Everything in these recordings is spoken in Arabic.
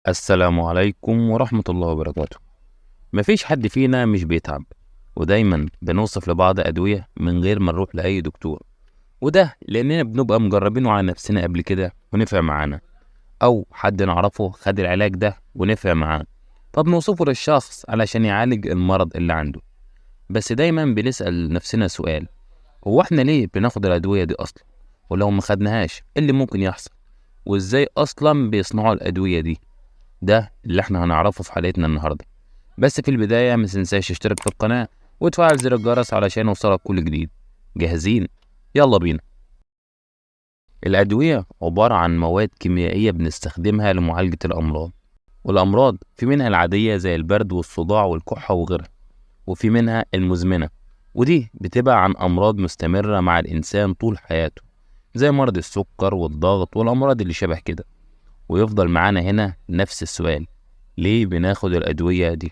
السلام عليكم ورحمة الله وبركاته. مفيش حد فينا مش بيتعب، ودايما بنوصف لبعض أدوية من غير ما نروح لأي دكتور، وده لأننا بنبقى مجربينه على نفسنا قبل كده ونفع معانا، أو حد نعرفه خد العلاج ده ونفع معاه، فبنوصفه للشخص علشان يعالج المرض اللي عنده. بس دايما بنسأل نفسنا سؤال: هو احنا ليه بناخد الأدوية دي أصلا؟ ولو ما خدناهاش إيه اللي ممكن يحصل؟ وإزاي أصلا بيصنعوا الأدوية دي؟ ده اللي احنا هنعرفه في حلقتنا النهارده. بس في البداية ما تنساش تشترك في القناة وتفعل زر الجرس علشان يوصلك كل جديد. جاهزين؟ يلا بينا. الأدوية عبارة عن مواد كيميائية بنستخدمها لمعالجة الأمراض، والأمراض في منها العادية زي البرد والصداع والكحة وغيرها، وفي منها المزمنة، ودي بتبقى عن أمراض مستمرة مع الإنسان طول حياته، زي مرض السكر والضغط والأمراض اللي شبه كده. ويفضل معانا هنا نفس السؤال: ليه بناخد الأدوية دي؟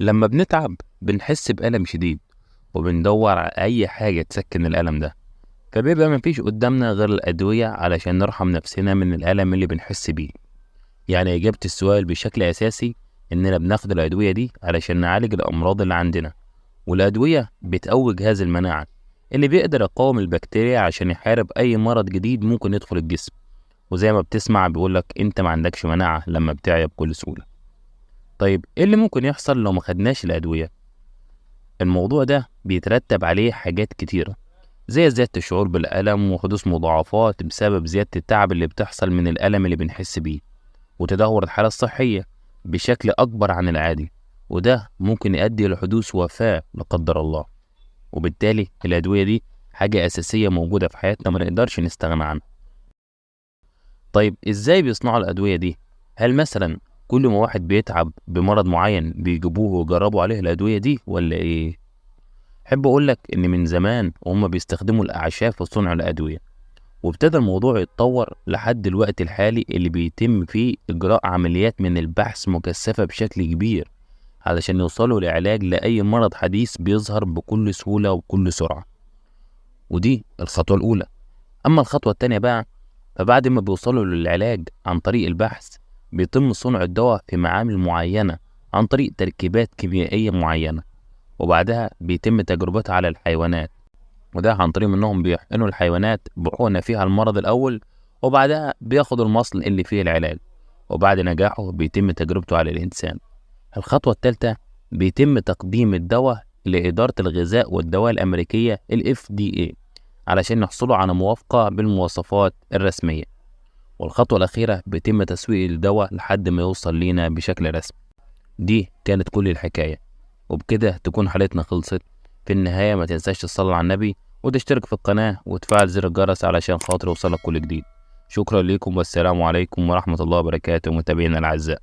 لما بنتعب بنحس بألم شديد، وبندور على أي حاجة تسكن الألم ده، فبيبقى مفيش قدامنا غير الأدوية علشان نرحم نفسنا من الألم اللي بنحس بيه. يعني إجابة السؤال بشكل أساسي إننا بناخد الأدوية دي علشان نعالج الأمراض اللي عندنا، والأدوية بتقوي جهاز المناعة اللي بيقدر يقاوم البكتيريا عشان يحارب أي مرض جديد ممكن يدخل الجسم. وزي ما بتسمع بيقولك أنت ما عندكش مناعة لما بتعيا بكل سهولة. طيب إيه اللي ممكن يحصل لو ما خدناش الأدوية؟ الموضوع ده بيترتب عليه حاجات كتيرة، زي زيادة الشعور بالألم وحدوث مضاعفات بسبب زيادة التعب اللي بتحصل من الألم اللي بنحس بيه، وتدهور الحالة الصحية بشكل أكبر عن العادي، وده ممكن يؤدي لحدوث وفاة لا قدر الله. وبالتالي الأدوية دي حاجة أساسية موجودة في حياتنا ما نقدرش نستغنى عنها. طيب إزاي بيصنعوا الأدوية دي؟ هل مثلا كل ما واحد بيتعب بمرض معين بيجيبوه ويجربوا عليه الأدوية دي ولا إيه؟ أحب أقولك إن من زمان وهم بيستخدموا الأعشاب في صنع الأدوية، وابتدى الموضوع يتطور لحد الوقت الحالي اللي بيتم فيه إجراء عمليات من البحث مكثفة بشكل كبير علشان يوصلوا لعلاج لأي مرض حديث بيظهر بكل سهولة وبكل سرعة. ودي الخطوة الأولى. أما الخطوة التانية بقى، فبعد ما بيوصلوا للعلاج عن طريق البحث، بيتم صنع الدواء في معامل معينة عن طريق تركيبات كيميائية معينة، وبعدها بيتم تجربتها على الحيوانات، وده عن طريق انهم بيحقنوا الحيوانات بحقنة فيها المرض الاول، وبعدها بياخدوا المصل اللي فيه العلاج، وبعد نجاحه بيتم تجربته على الانسان. الخطوة الثالثة، بيتم تقديم الدواء لإدارة الغذاء والدواء الأمريكية ال FDA علشان يحصلوا على موافقة بالمواصفات الرسمية. والخطوة الأخيرة بيتم تسويق الدواء لحد ما يوصل لينا بشكل رسمي. دي كانت كل الحكاية، وبكده تكون حلقتنا خلصت. في النهاية ما تنساش تصلي على النبي وتشترك في القناة وتفعل زر الجرس علشان خاطر يوصلك كل جديد. شكرا لكم والسلام عليكم ورحمة الله وبركاته متابعينا الأعزاء.